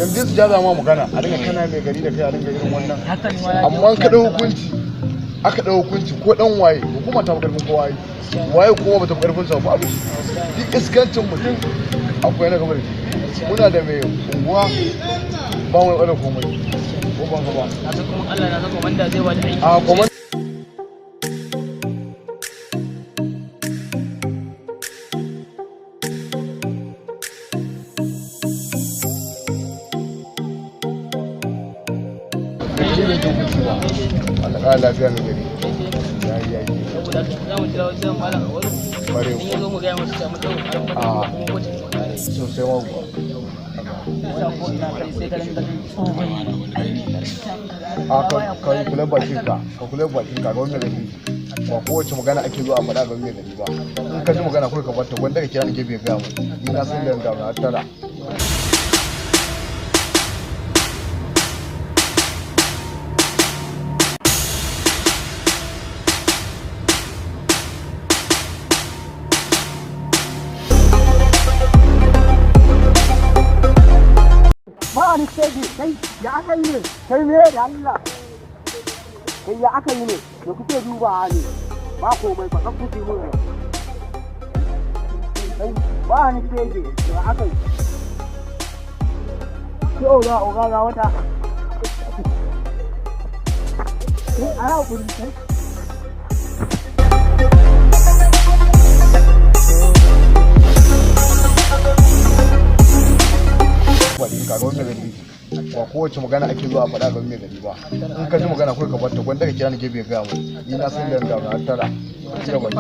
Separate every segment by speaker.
Speaker 1: yanzu su jaza ma magana a dinga kana mai gari da kai a dinga irin wannan amma ka dau hukunci aka dau hukunci ko dan waye hukuma ta karfin kowa waye kuma bata karfin sa ba abu duk iskancin mutum akwai na gaba da shi muna da mai unguwa ba mu da komai ko ban gaba
Speaker 2: na san kuma Allah na san komanda zai ba da aiki
Speaker 1: a komanda lafiya ne gari ya yi
Speaker 2: saboda za mu jira wajen malam a wani in ya zo mu gaya masu samu ɗau kuma wacce makare
Speaker 1: sosai ma kuwa a ka kula bakinka ga wanda gari ba kowace magana ake zuwa a faɗa ga wanda gari ba in ka ji magana kawai ka barta wanda ka kira ni gefe gaya mu ni na san da na tara
Speaker 3: ba ni sai kai ya aka yi ne kai me da Allah kai ya aka yi ne da kuke duba ne ba komai ba ka kuce mu kai ba ni sai ya aka yi ko ga wata ana kudi kai
Speaker 1: ga wanda gari ba kowace magana ake zuwa a faɗa ga mai gari ba in ka ji magana kawai ka barta wanda ka kira ni gefe gaya mu ni na san da na tara cire baki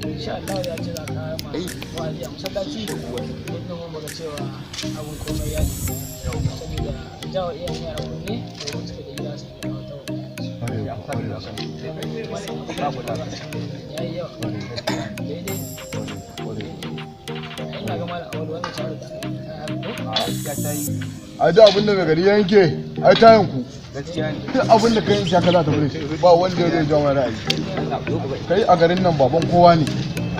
Speaker 2: insha Allah ya ce za ka ma wa'azi a masallaci don mu ga cewa abun komai ya ji saboda jawo iyayen yara kunne da wasu da gida su yi ya yi yawa daidai ina ga mala awal wannan shawarar da
Speaker 1: a da abin da mai gari yanke ai ta yanku duk abin da kai shaka za ta bari ba wanda ya zai jawo ra'ayi kai a garin nan baban kowa ne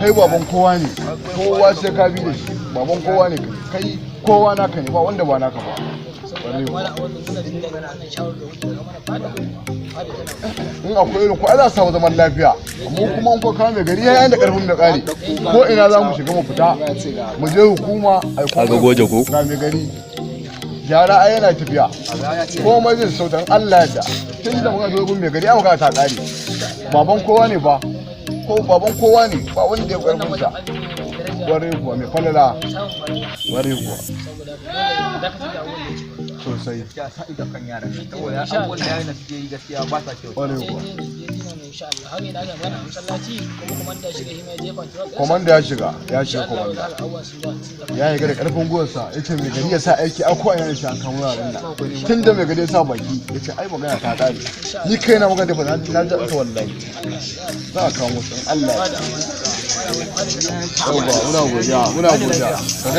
Speaker 1: kai baban kowa ne kowa sai ka bi da shi baban kowa ne kai kowa naka ne ba wanda ba naka ba in akwai irin ko za su samu zaman lafiya mu kuma in ko kawo mai gari yayin da karfin da kare ko ina za mu shiga mu fita mu je hukuma ai ko goje ko ga mai gari gyara ai yana tafiya komai zai sautan Allah ya da tun da muka zo gun mai gari aka ta kare baban kowa ne ba ko baban kowa ne ba wanda ya karfin sa ware kuwa mai falala ware kuwa sosai
Speaker 4: ya sa idan kan yaran saboda abubuwan da yaran suke yi gaskiya ba sa kyau
Speaker 1: ware kuwa
Speaker 2: komanda
Speaker 1: komanda ya shiga komanda ya yi da karfin gwiwarsa ya ce mai gari ya sa aiki a kowa yana shi an kamo yaran nan tun da mai gari ya sa baki ya ce ai magana ta kare ni kai na magana da na ji ta wallahi za a kawo musu Allah muna godiya ka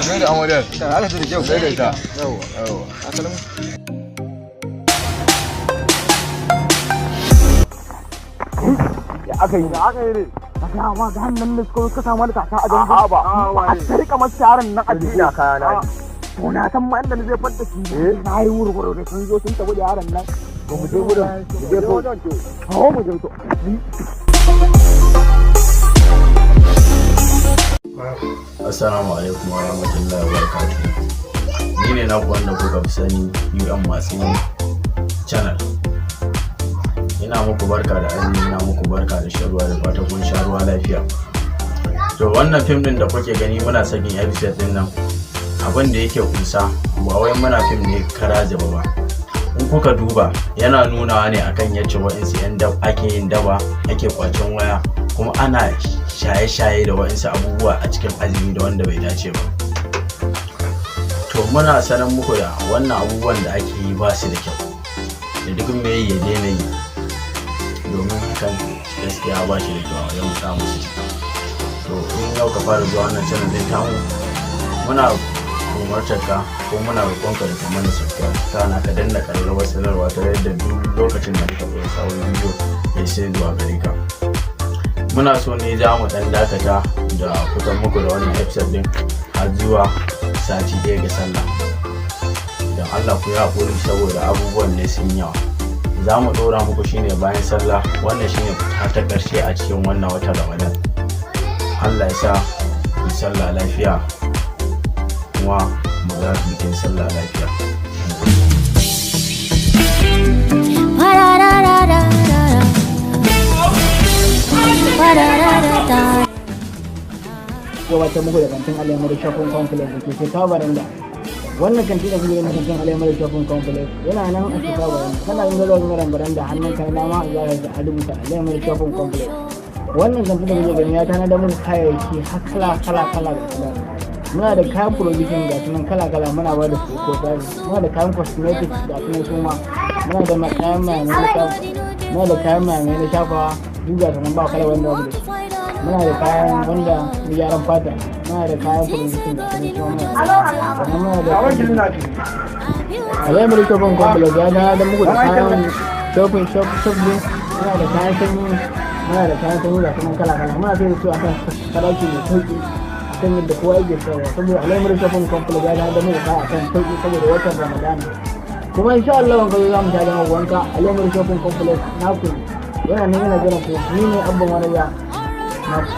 Speaker 1: kai da amaryar
Speaker 4: Allah da kyau
Speaker 1: kai da ita
Speaker 3: aka yi ne a ga ma ga hannun ne suka samu da kaka a dango ba a tsarika masa yaron nan a dina kaya na to na san ma inda zai fadda shi na yi wurwuro da sun zo sun tafi da yaron nan to mu je gurin mu je ko mu je to
Speaker 5: Assalamu alaikum wa rahmatullahi wa barakatuh. Ni ne na wanda kuka fi sani UM Masu Channel. Ina muku barka da azumi, ina muku barka da shan ruwa da fatan kun sha ruwa lafiya. To wannan fim din da kuke gani muna sakin episode din nan. Abin da yake kusa ba wai muna fim ne kara zaba ba. In kuka duba yana nunawa ne akan yacce wa'insu yan dab ake yin daba, ake kwacen waya, kuma ana shaye-shaye da wa'insu abubuwa a cikin azumi da wanda bai dace ba. To muna sanar muku da wannan abubuwan da ake yi ba su da kyau, da duk mai ya daina yi, domin hakan gaskiya ba shi da kyau a wajen samu su. To in yau ka fara zuwa wannan channel din tamu, muna umartar ka ko muna roƙonka da ka mana subscribe, kana ka danna ƙararrawar sanarwa ta yadda duk lokacin da muka ɗora sabon bidiyo ya sai zuwa gare ka. Muna so ne za mu ɗan dakata da fitar muku da wannan episode din har zuwa sati ɗaya ga sallah. Don Allah ku yi haƙuri saboda abubuwan ne sun yawa. Za mu ɗora muku shine bayan sallah, wannan shine ta ƙarshe a cikin wannan watan Ramadan. Allah ya sa ku sallah lafiya kuma mu ga bikin sallah lafiya.
Speaker 3: gabatar muku da kantin alamar shopping complex da ke shekara baranda. Wannan kantin da kuke yin kantin alamar shopping complex yana nan a shekara baranda. Kana yin gaza yin baranda hannun kai nama a zara da rubuta alamar shopping complex. Wannan kantin da kuke gani ya tana da mun kayayyaki har kala da kala. Muna da kayan provision ga sunan kala muna ba da su ko muna da kayan cosmetics ga sunan suma, muna da kayan mai na shafawa duk ga sunan ba kala wanda babu da su. Muna da kayan wanda na gyaran fata, muna da kayan provision da sunan suma, muna da alamar shopping complex ya da muku da kayan shopping muna da kayan sanyi, muna da kayan sanyi ga sunan kala muna sai da su akan farashi mai sauki kan yadda kowa yake sayarwa, saboda alamar shopping complex ya da muku kaya akan sauki saboda watan Ramadana. Kuma insha Allah wanka za mu tada muku wanka alamar shopping complex naku yana nan yana jiran ku. Ni ne abban wani ya naku.